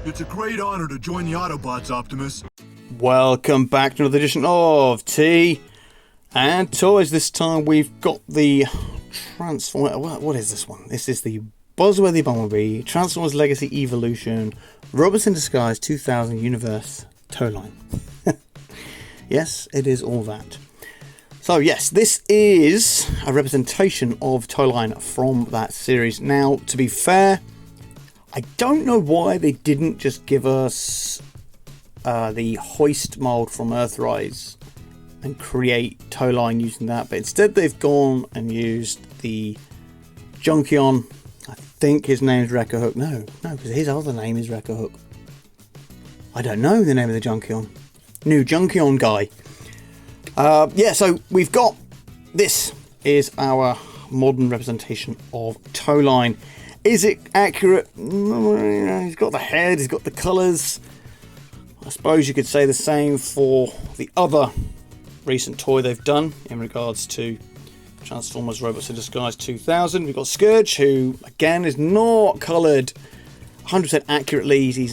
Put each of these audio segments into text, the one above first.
It's a great honor to join the Autobots, Optimus. Welcome back to another edition of Tea and Toys. This time we've got the what is this one? This is the Buzzworthy Bumblebee, Transformers Legacy Evolution, Robots in Disguise 2000 Universe tow line. Yes, it is all that. So yes, this is a representation of tow line from that series. Now, to be fair, I don't know why they didn't just give us the hoist mold from Earthrise and create tow line using that, but instead they've gone and used the Junkion. I think his name's Wrecker Hook. No, because his other name is Wrecker Hook. I don't know the name of the Junkion. New Junkion guy. Yeah, so we've got, this is our modern representation of tow line. Is it accurate? He's got the head, he's got the colours. I suppose you could say the same for the other recent toy they've done in regards to Transformers Robots in Disguise 2000. We've got Scourge, who again is not coloured 100% accurately. He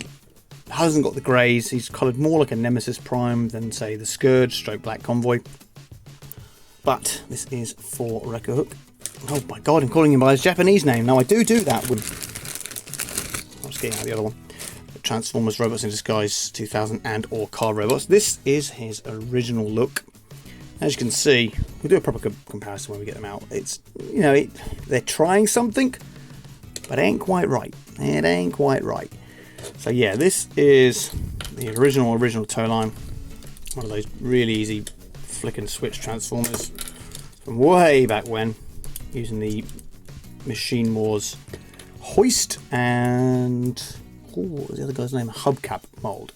hasn't got the greys. He's coloured more like a Nemesis Prime than, say, the Scourge stroke Black Convoy. But this is for Wrecker Hook. Oh my god, I'm calling him by his Japanese name. Now I do that with... I was getting out the other one. Transformers Robots in Disguise 2000 and or Car Robots. This is his original look. As you can see, we'll do a proper comparison when we get them out. It's, you know, they're trying something, but it ain't quite right. It ain't quite right. So yeah, this is the original tow line. One of those really easy flick and switch Transformers from way back when, using the Machine Wars hoist and what was the other guy's name? A hubcap mold.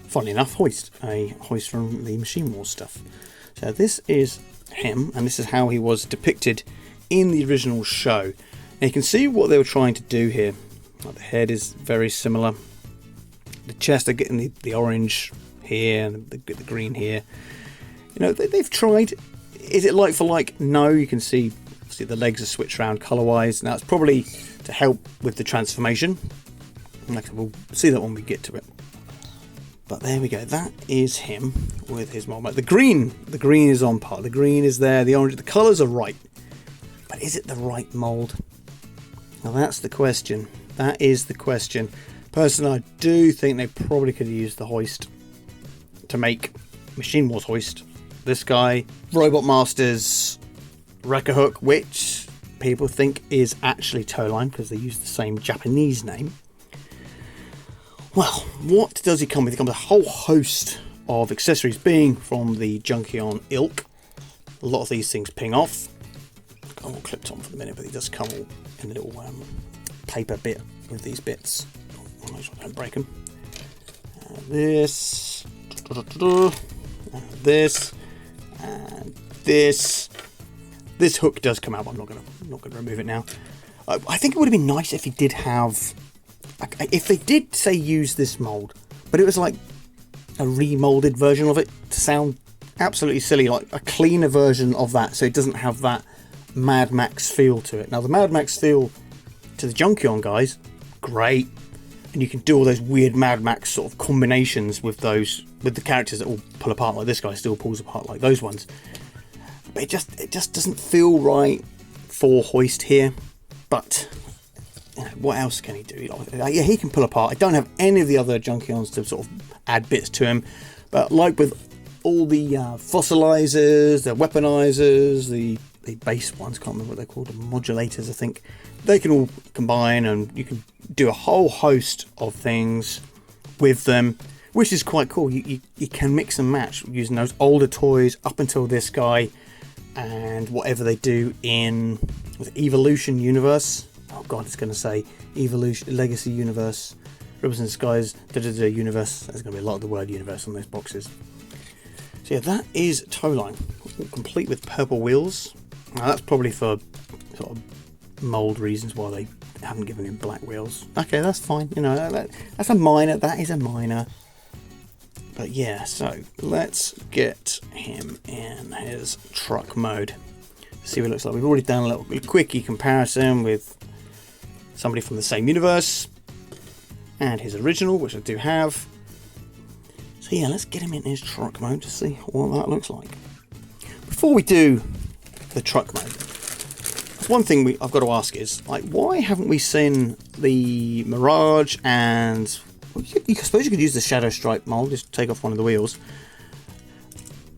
Funnily enough, hoist, a hoist from the Machine Wars stuff. So this is him, and this is how he was depicted in the original show. Now you can see what they were trying to do here. Like, the head is very similar. The chest, they're getting the orange here and the green here. You know, they've tried. Is it like for like? No, you can see obviously the legs are switched around colour-wise. Now it's probably to help with the transformation. Like, we'll see that when we get to it. But there we go. That is him with his mold. The green is on par. The green is there. The orange. The colours are right. But is it the right mould? Now that's the question. That is the question. Personally, I do think they probably could have used the hoist to make Machine Wars hoist. This guy, Robot Masters Wrecker Hook, which people think is actually tow line because they use the same Japanese name. Well, what does he come with? He comes with a whole host of accessories, being from the Junkion ilk. A lot of these things ping off. I'm all clipped on for the minute, but he does come all in a little paper bit with these bits. I'll make sure I don't break them. This, and this, and this. This hook does come out, but I'm not going to remove it now. I think it would have been nice if he did have, if they did say use this mold, but it was like a remolded version of it to sound absolutely silly, like a cleaner version of that, so it doesn't have that Mad Max feel to it. Now the Mad Max feel to the Junkion guys, great, and you can do all those weird Mad Max sort of combinations with the characters that all pull apart, like this guy still pulls apart like those ones. But it just doesn't feel right for hoist here. But you know, what else can he do? Yeah, he can pull apart. I don't have any of the other Junkions to sort of add bits to him, but like with all the fossilizers, the weaponizers, the base ones, can't remember what they're called, the modulators, I think, they can all combine and you can do a whole host of things with them, which is quite cool. You can mix and match using those older toys up until this guy and whatever they do in the Evolution universe. Oh god, it's going to say Evolution Legacy Universe, Robots in Disguise universe. There's going to be a lot of the word universe on those boxes. So yeah, that is tow line, complete with purple wheels. Now that's probably for sort of mold reasons why they haven't given him black wheels. Okay, that's fine. You know, that's a minor. That is a minor. But yeah, so let's get him in his truck mode. See what it looks like. We've already done a little quickie comparison with somebody from the same universe. and his original, which I do have. So yeah, let's get him in his truck mode to see what that looks like. Before we do the truck mode, one thing I've got to ask is, like, why haven't we seen the Mirage and... Well, I suppose you could use the Shadow Stripe mold, just take off one of the wheels.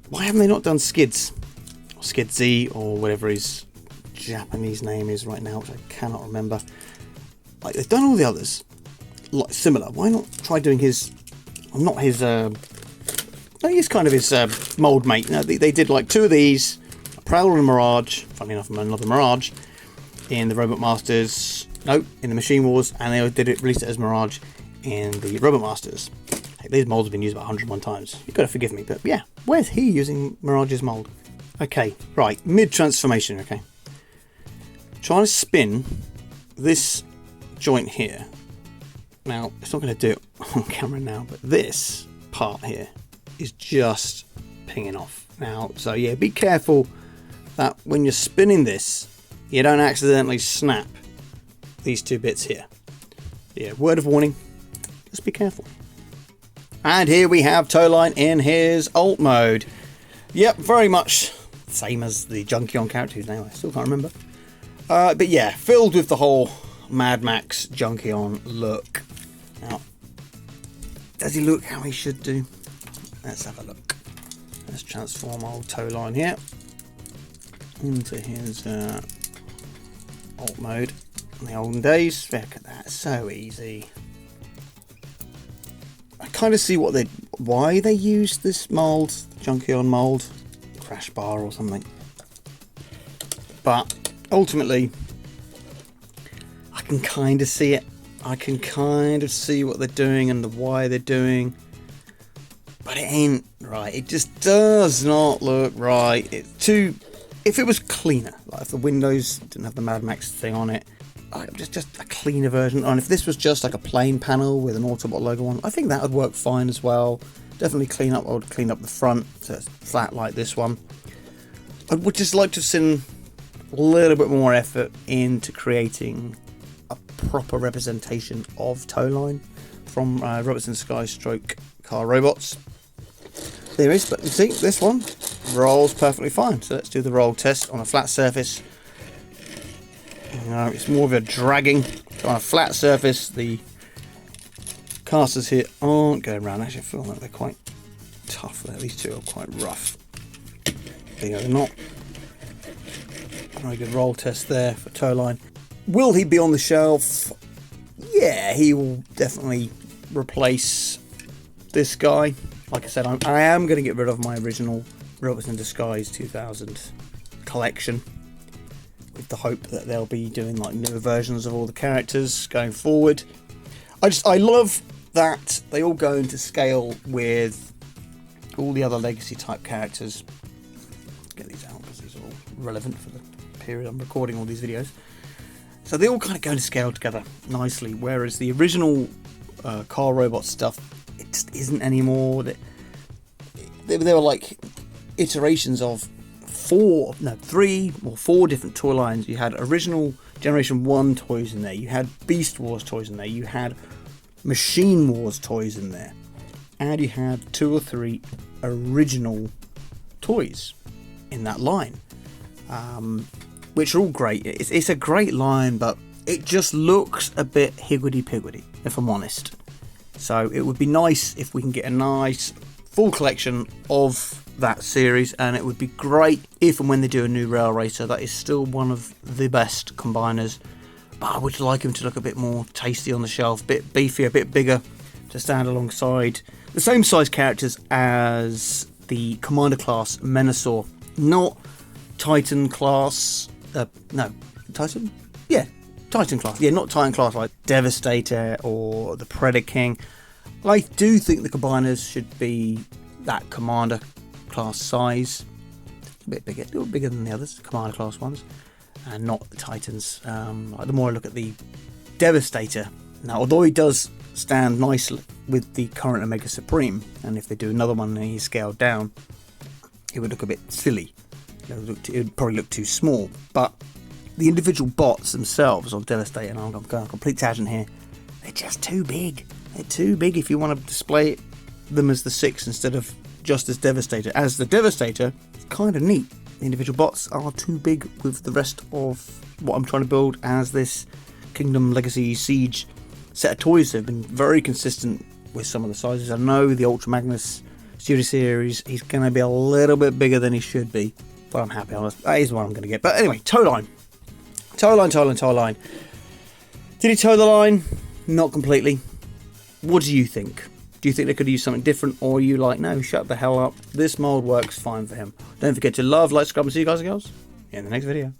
Why haven't they not done Skids? Or Skid Z, or whatever his Japanese name is right now, which I cannot remember. Like, they've done all the others, like, similar. Why not try doing his... Well, not his... No, he's kind of his mold mate. No, they did like 2 of these, a Prowler and a Mirage, funnily enough, another Mirage, in the Robot Masters... No, in the Machine Wars, and they released it as Mirage in the Robot Masters. Hey, these molds have been used about 101 times. You've got to forgive me, but yeah, where's he using Mirage's mold? Okay, right, mid-transformation, okay. Trying to spin this joint here. Now, it's not going to do it on camera now, but this part here is just pinging off. Now, so yeah, be careful that when you're spinning this, you don't accidentally snap these 2 bits here. Yeah, word of warning, just be careful. And here we have Towline in his alt mode. Yep, very much same as the Junkion character whose name I still can't remember. But yeah, filled with the whole Mad Max Junkion look. Now, does he look how he should do? Let's have a look. Let's transform old Towline here into his alt mode. In the olden days, look at that, so easy. I kind of see why they used this mold, Junkion mold, Crash Bar or something. But ultimately, I can kind of see it. I can kind of see what they're doing and why they're doing. But it ain't right. It just does not look right. If it was cleaner, like if the windows didn't have the Mad Max thing on it, just a cleaner version. And if this was just like a plain panel with an Autobot logo on, I think that would work fine as well. Definitely I would clean up the front so it's flat like this one. I would just like to have seen a little bit more effort into creating a proper representation of Towline from Robertson Sky Stroke Car Robots. There is, but you see, this one rolls perfectly fine. So let's do the roll test on a flat surface. It's more of a dragging. So on a flat surface, the casters here aren't going around. Actually, I feel like they're quite tough. These 2 are quite rough. They're not. Very good roll test there for Towline. Will he be on the shelf? Yeah, he will definitely replace this guy. Like I said, I am going to get rid of my original Robots in Disguise 2000 collection, with the hope that they'll be doing like newer versions of all the characters going forward. I love that they all go into scale with all the other legacy type characters. Let's get these out because these are all relevant for the period I'm recording all these videos. So they all kind of go into scale together nicely, whereas the original car robot stuff, it just isn't anymore. They were like iterations of 3 or 4 different toy lines. You had original Generation 1 toys in there, you had Beast Wars toys in there, you had Machine Wars toys in there, and you had 2 or 3 original toys in that line, which are all great. It's a great line, but it just looks a bit higgledy-piggledy, if I'm honest. So it would be nice if we can get a nice full collection of that series, and it would be great if and when they do a new Rail Racer that is still one of the best combiners, but I would like him to look a bit more tasty on the shelf, a bit beefier, a bit bigger, to stand alongside the same size characters as the Commander class Menasor, not Titan class, Titan? Yeah, Titan class, yeah, not Titan class like Devastator or the Predator King. I do think the combiners should be that Commander class size, a bit bigger, a little bigger than the others, the Commander class ones, and not the Titans. The more I look at the Devastator, now although he does stand nicely with the current Omega Supreme, and if they do another one and he's scaled down, it would look a bit silly. It would probably look too small, but the individual bots themselves of Devastator, and I'm going a complete tangent here, they're just too big. They're too big if you want to display them as the 6 instead of just as Devastator. As the Devastator, it's kind of neat. The individual bots are too big with the rest of what I'm trying to build as this Kingdom Legacy Siege set of toys. Have been very consistent with some of the sizes. I know the Ultra Magnus Studio Series, he's going to be a little bit bigger than he should be, but I'm happy. That is what I'm going to get. But anyway, toe line. Toe line. Did he toe the line? Not completely. What do you think? Do you think they could use something different, or are you like, no, shut the hell up, this mold works fine for him? Don't forget to love, like, subscribe, and see you guys and girls in the next video.